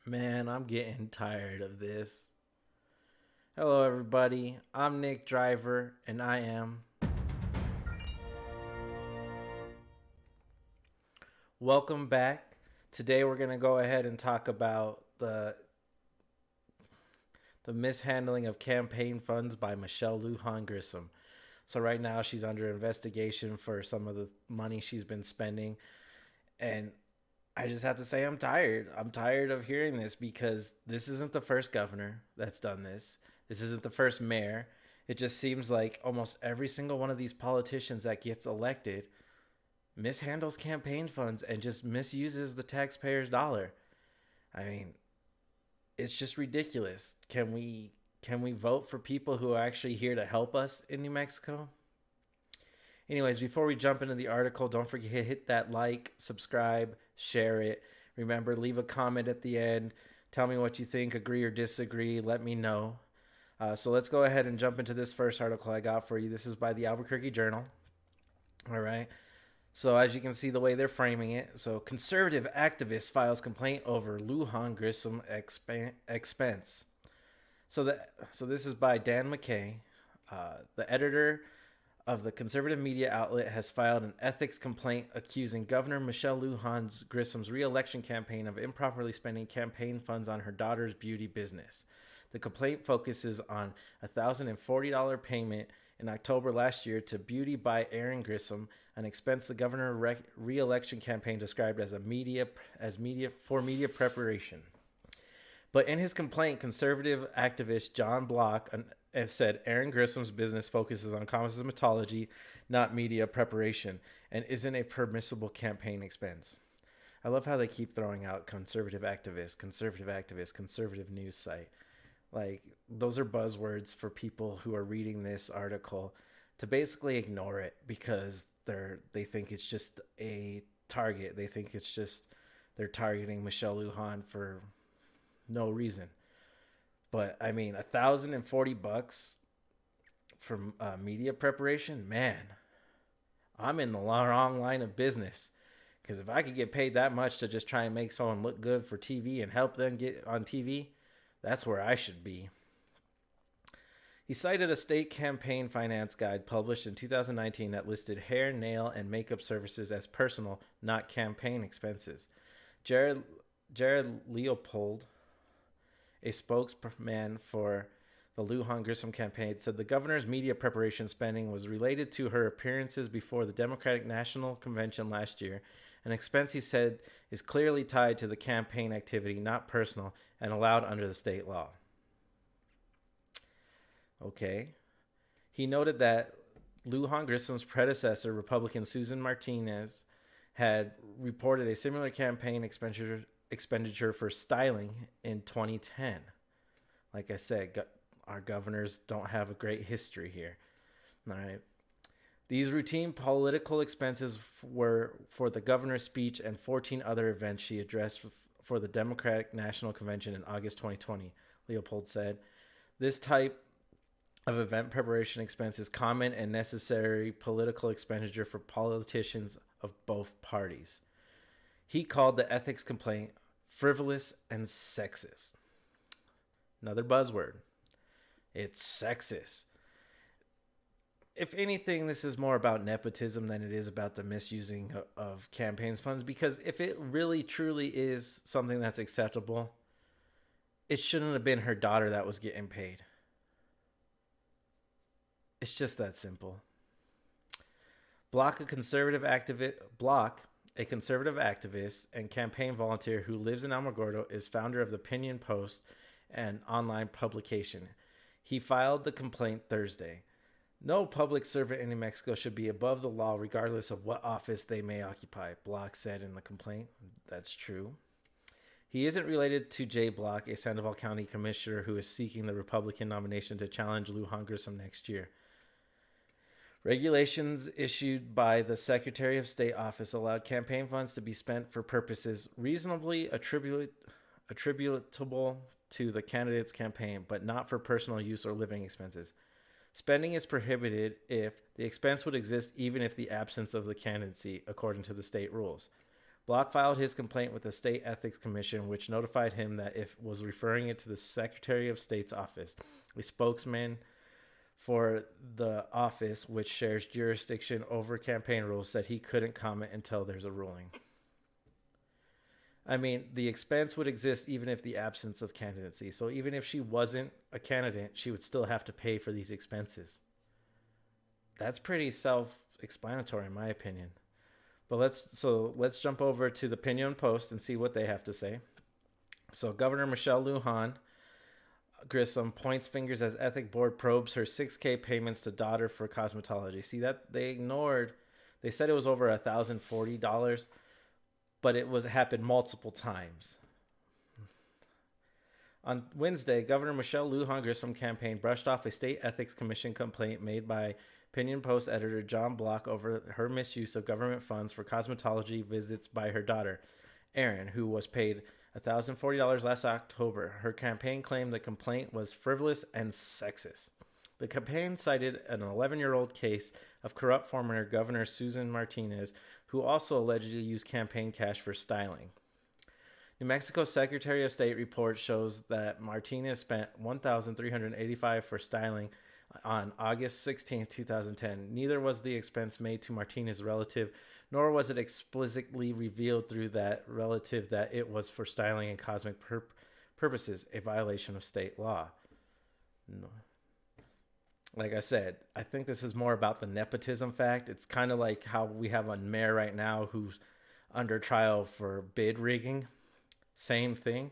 Man, I'm getting tired of this. Hello, everybody. I'm Nick Driver, and I am. Welcome back. Today, we're going to go ahead and talk about the mishandling of campaign funds by Michelle Lujan Grisham. So, right now, she's under investigation for some of the money she's been spending. And I just have to say, I'm tired. I'm tired of hearing this because this isn't the first governor that's done this. This isn't the first mayor. It just seems like almost every single one of these politicians that gets elected mishandles campaign funds and just misuses the taxpayer's dollar. I mean, it's just ridiculous. Can we vote for people who are actually here to help us in New Mexico? Anyways, before we jump into the article, don't forget to hit that like, subscribe, share it. Remember, leave a comment at the end. Tell me what you think, agree or disagree. Let me know. So let's go ahead and jump into this first article I got for you. This is by the Albuquerque Journal. All right. So as you can see, the way they're framing it. So conservative activist files complaint over Lujan Grisham expense. So this is by Dan McKay, the editor of the conservative media outlet, has filed an ethics complaint accusing Governor Michelle Lujan Grisham's re-election campaign of improperly spending campaign funds on her daughter's beauty business. The complaint focuses on a $1,040 payment in October last year to Beauty by Erin Grisham, an expense the governor re-election campaign described as media preparation. But in his complaint, conservative activist John Block said Erin Grisham's business focuses on cosmetology, not media preparation, and isn't a permissible campaign expense. I love how they keep throwing out conservative activist, conservative news site. Like, those are buzzwords for people who are reading this article to basically ignore it because they think it's just a target. They think it's just they're targeting Michelle Lujan for no reason. But I mean, $1,040 for media preparation, man, I'm in the wrong line of business. Because if I could get paid that much to just try and make someone look good for TV and help them get on TV, that's where I should be. He cited a state campaign finance guide published in 2019 that listed hair, nail, and makeup services as personal, not campaign expenses. Jared Leopold, a spokesman for the Lujan Grisham campaign, said the governor's media preparation spending was related to her appearances before the Democratic National Convention last year, an expense he said is clearly tied to the campaign activity, not personal, and allowed under the state law. Okay. He noted that Lujan Grisham's predecessor, Republican Susan Martinez, had reported a similar campaign expenditure for styling in 2010. Like I said, our governors don't have a great history here. All right. These routine political expenses were for the governor's speech and 14 other events she addressed for the Democratic National Convention in August 2020, Leopold said. This type of event preparation expense is common and necessary political expenditure for politicians of both parties. He called the ethics complaint frivolous and sexist. Another buzzword. It's sexist. If anything, this is more about nepotism than it is about the misusing of campaigns funds, because if it really truly is something that's acceptable, it shouldn't have been her daughter that was getting paid. It's just that simple. Block, a conservative activist and campaign volunteer who lives in Alamogordo, is founder of the Opinion Post, an online publication. He filed the complaint Thursday. No public servant in New Mexico should be above the law regardless of what office they may occupy, Block said in the complaint. That's true. He isn't related to Jay Block, a Sandoval County commissioner who is seeking the Republican nomination to challenge Lujan Grisham next year. Regulations issued by the Secretary of State office allowed campaign funds to be spent for purposes reasonably attributable to the candidate's campaign, but not for personal use or living expenses. Spending is prohibited if the expense would exist even if the absence of the candidacy, according to the state rules. Block filed his complaint with the State Ethics Commission, which notified him that it was referring it to the Secretary of State's office. A spokesman for the office, which shares jurisdiction over campaign rules, said he couldn't comment until there's a ruling. I mean, the expense would exist even if the absence of candidacy. So even if she wasn't a candidate, she would still have to pay for these expenses. That's pretty self-explanatory in my opinion. But let's jump over to the Opinion Post and see what they have to say. So Governor Michelle Lujan Grisham points fingers as ethic board probes her $6,000 payments to daughter for cosmetology. See, that they ignored. They said it was over $1,040, but it happened multiple times. On Wednesday, Governor Michelle Lujan Grisham campaign brushed off a state ethics commission complaint made by Opinion Post editor John Block over her misuse of government funds for cosmetology visits by her daughter, Erin, who was paid $1,040 last October. Her campaign claimed the complaint was frivolous and sexist. The campaign cited an 11-year-old case of corrupt former Governor Susan Martinez, who also allegedly used campaign cash for styling. New Mexico's Secretary of State report shows that Martinez spent $1,385 for styling on August 16, 2010. Neither was the expense made to Martinez's relative, nor was it explicitly revealed through that relative that it was for styling and cosmetic purposes, a violation of state law. No. Like I said, I think this is more about the nepotism fact. It's kind of like how we have a mayor right now who's under trial for bid rigging. Same thing.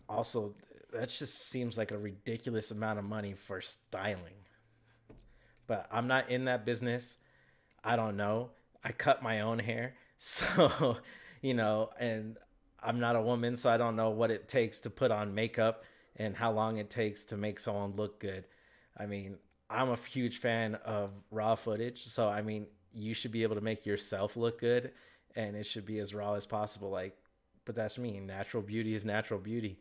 Also, that just seems like a ridiculous amount of money for styling. But I'm not in that business. I don't know. I cut my own hair. So, and I'm not a woman, so I don't know what it takes to put on makeup and how long it takes to make someone look good. I mean, I'm a huge fan of raw footage. So, I mean, you should be able to make yourself look good and it should be as raw as possible. But that's me. Natural beauty is natural beauty.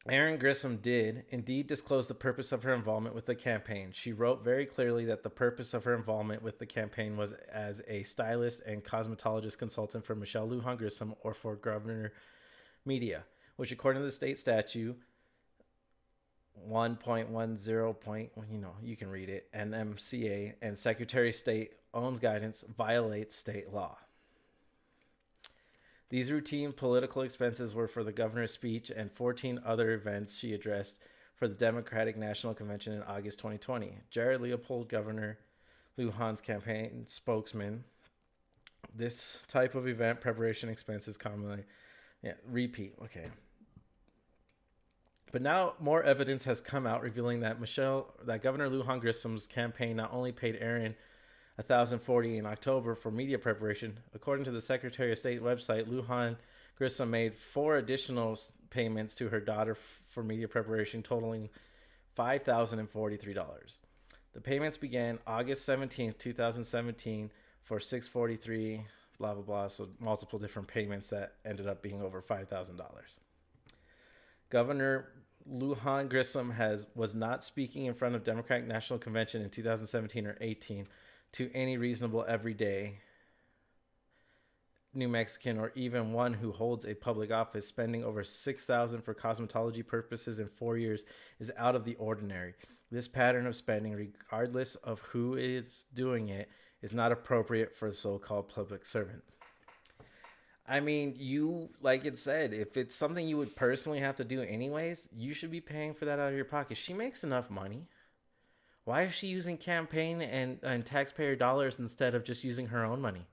Erin Grisham did indeed disclose the purpose of her involvement with the campaign. She wrote very clearly that the purpose of her involvement with the campaign was as a stylist and cosmetologist consultant for Michelle Lujan Grisham or for Governor Media, which according to the state statute 1.10. You can read it, and MCA and Secretary of State owns guidance violates state law. These routine political expenses were for the governor's speech and 14 other events she addressed for the Democratic National Convention in August 2020. Jared Leopold, Governor Lujan's campaign spokesman, this type of event preparation expenses commonly repeat. Okay. But now more evidence has come out revealing that Governor Lujan Grisham's campaign not only paid Erin $1,040 in October for media preparation. According to the Secretary of State website, Lujan Grisham made 4 additional payments to her daughter for media preparation, totaling $5,043. The payments began August 17, 2017 for $643, blah, blah, blah. So multiple different payments that ended up being over $5,000. Governor Lujan Grisham was not speaking in front of Democratic National Convention in 2017 or 18 to any reasonable everyday New Mexican or even one who holds a public office. Spending over $6,000 for cosmetology purposes in 4 years is out of the ordinary. This pattern of spending, regardless of who is doing it, is not appropriate for a so-called public servant. I mean, like it said, if it's something you would personally have to do anyways, you should be paying for that out of your pocket. She makes enough money. Why is she using campaign and taxpayer dollars instead of just using her own money?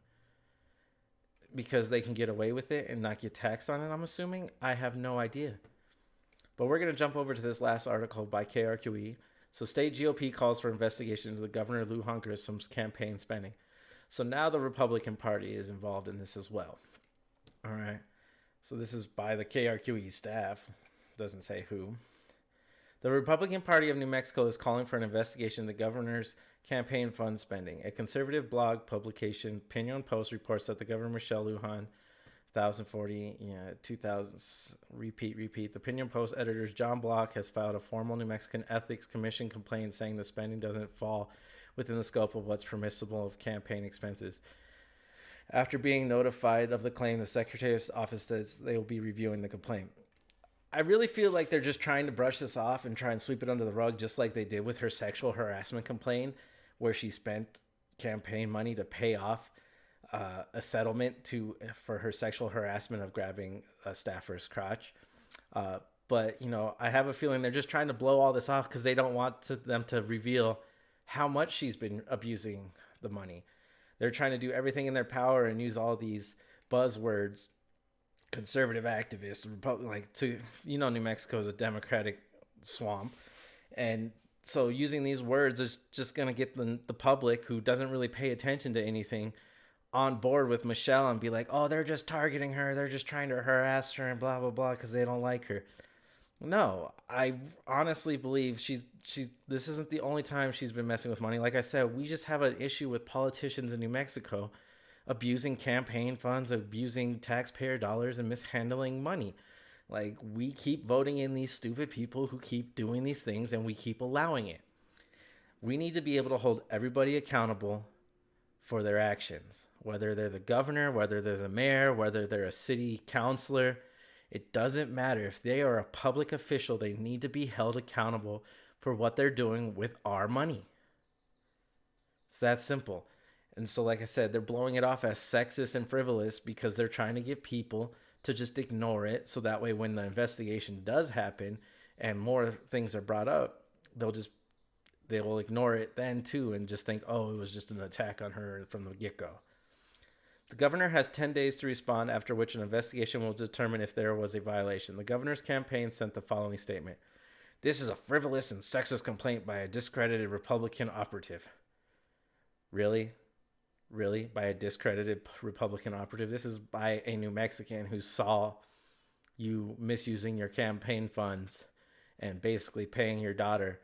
Because they can get away with it and not get taxed on it, I'm assuming? I have no idea. But we're going to jump over to this last article by KRQE. So state GOP calls for investigation into the Governor Lujan Grisham's campaign spending. So now the Republican Party is involved in this as well. All right. So this is by the KRQE staff. Doesn't say who. The Republican Party of New Mexico is calling for an investigation into the governor's campaign fund spending. A conservative blog publication, Opinion Post, reports that the Governor Michelle Lujan, 1,040, 2,000, repeat. The Opinion Post editor John Block has filed a formal New Mexican Ethics Commission complaint saying the spending doesn't fall within the scope of what's permissible of campaign expenses. After being notified of the claim, the Secretary's office says they will be reviewing the complaint. I really feel like they're just trying to brush this off and try and sweep it under the rug, just like they did with her sexual harassment complaint, where she spent campaign money to pay off a settlement for her sexual harassment of grabbing a staffer's crotch. But I have a feeling they're just trying to blow all this off because they don't want them to reveal how much she's been abusing the money. They're trying to do everything in their power and use all these buzzwords, conservative activists, Republican, New Mexico is a Democratic swamp. And so using these words is just going to get the public who doesn't really pay attention to anything on board with Michelle and be like, oh, they're just targeting her. They're just trying to harass her and blah, blah, blah because they don't like her. No, I honestly believe this isn't the only time she's been messing with money. Like I said, we just have an issue with politicians in New Mexico abusing campaign funds, abusing taxpayer dollars, and mishandling money. Like, we keep voting in these stupid people who keep doing these things, and we keep allowing it. We need to be able to hold everybody accountable for their actions, whether they're the governor, whether they're the mayor, whether they're a city councilor. It doesn't matter. If they are a public official, they need to be held accountable for what they're doing with our money. It's that simple. And so, like I said, they're blowing it off as sexist and frivolous because they're trying to get people to just ignore it. So that way, when the investigation does happen and more things are brought up, they will ignore it then too and just think, oh, it was just an attack on her from the get-go. The governor has 10 days to respond, after which an investigation will determine if there was a violation. The governor's campaign sent the following statement. This is a frivolous and sexist complaint by a discredited Republican operative. Really? Really? By a discredited Republican operative? This is by a New Mexican who saw you misusing your campaign funds and basically paying your daughter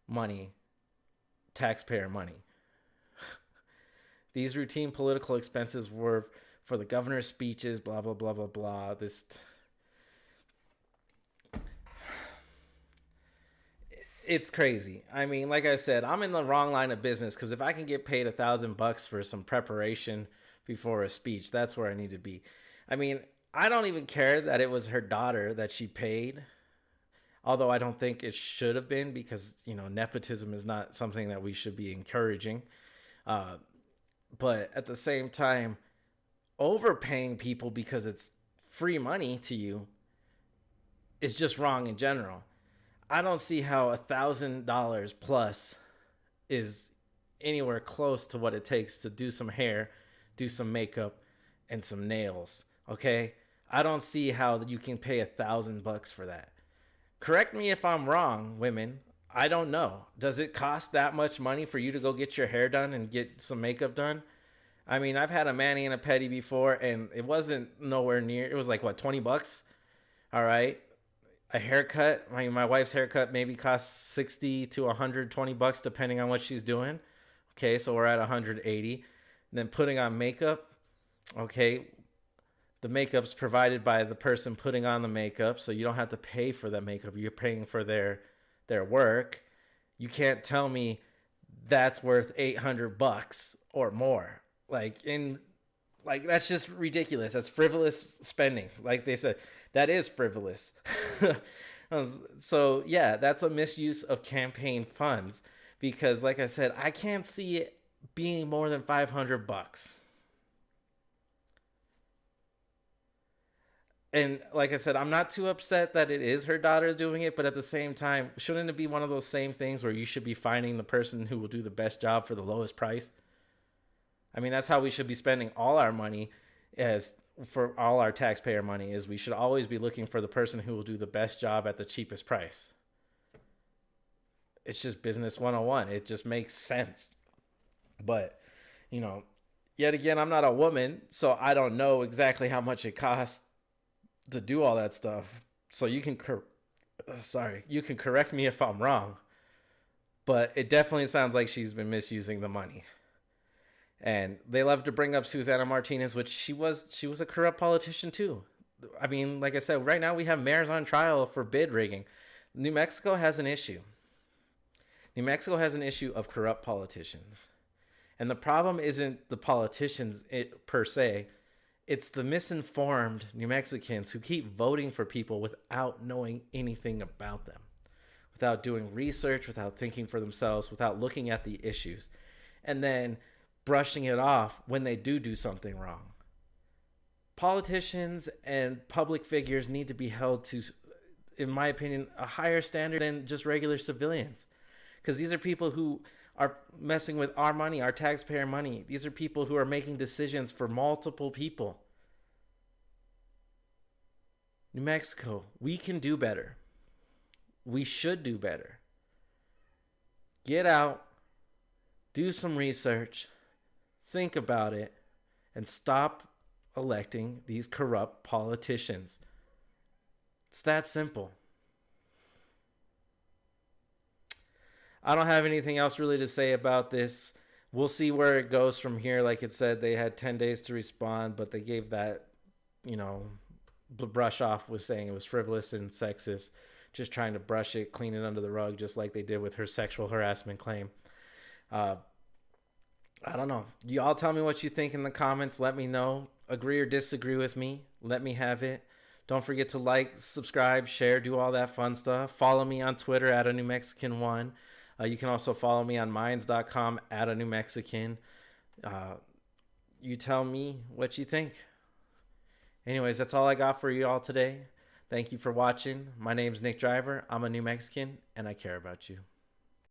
money, taxpayer money. These routine political expenses were for the governor's speeches, blah, blah, blah, blah, blah. It's crazy. I mean, like I said, I'm in the wrong line of business because if I can get paid $1,000 for some preparation before a speech, that's where I need to be. I mean, I don't even care that it was her daughter that she paid, although I don't think it should have been because, nepotism is not something that we should be encouraging. But at the same time, overpaying people because it's free money to you is just wrong in general. I don't see how $1,000 plus is anywhere close to what it takes to do some hair, do some makeup, and some nails. Okay? I don't see how you can pay $1,000 for that. Correct me if I'm wrong, women. I don't know. Does it cost that much money for you to go get your hair done and get some makeup done? I mean, I've had a mani and a pedi before, and it wasn't nowhere near. It was like, what, $20? All right. A haircut, my wife's haircut maybe costs $60 to $120 depending on what she's doing. Okay, so we're at $180. And then putting on makeup, okay, the makeup's provided by the person putting on the makeup, so you don't have to pay for the makeup. You're paying for their work. You can't tell me that's worth $800 or more. That's just ridiculous. That's frivolous spending. Like they said, that is frivolous. So yeah, that's a misuse of campaign funds because, like I said, I can't see it being more than $500. And like I said, I'm not too upset that it is her daughter doing it, but at the same time, shouldn't it be one of those same things where you should be finding the person who will do the best job for the lowest price? I mean, that's how we should be spending all our money, as for all our taxpayer money, is we should always be looking for the person who will do the best job at the cheapest price. It's just business 101. It just makes sense. But, yet again, I'm not a woman, so I don't know exactly how much it costs to do all that stuff. So you can correct me if I'm wrong, but it definitely sounds like she's been misusing the money. And they love to bring up Susana Martinez, which she was a corrupt politician too. I mean, like I said, right now we have mayors on trial for bid rigging. New Mexico has an issue. New Mexico has an issue of corrupt politicians. And the problem isn't the politicians per se. It's the misinformed New Mexicans who keep voting for people without knowing anything about them, without doing research, without thinking for themselves, without looking at the issues, and then brushing it off when they do something wrong. Politicians and public figures need to be held to, in my opinion, a higher standard than just regular civilians. Because these are people who are messing with our money, our taxpayer money. These are people who are making decisions for multiple people. New Mexico, we can do better. We should do better. Get out, do some research, think about it, and stop electing these corrupt politicians. It's that simple. I don't have anything else really to say about this. We'll see where it goes from here. Like it said, they had 10 days to respond, but they gave that, brush off with saying it was frivolous and sexist, just trying to brush it, clean it under the rug, just like they did with her sexual harassment claim. I don't know. You all tell me what you think in the comments. Let me know. Agree or disagree with me. Let me have it. Don't forget to like, subscribe, share, do all that fun stuff. Follow me on Twitter at a New Mexican 1. You can also follow me on minds.com at a New Mexican. You tell me what you think. Anyways, that's all I got for you all today. Thank you for watching. My name's Nick Driver. I'm a New Mexican, and I care about you.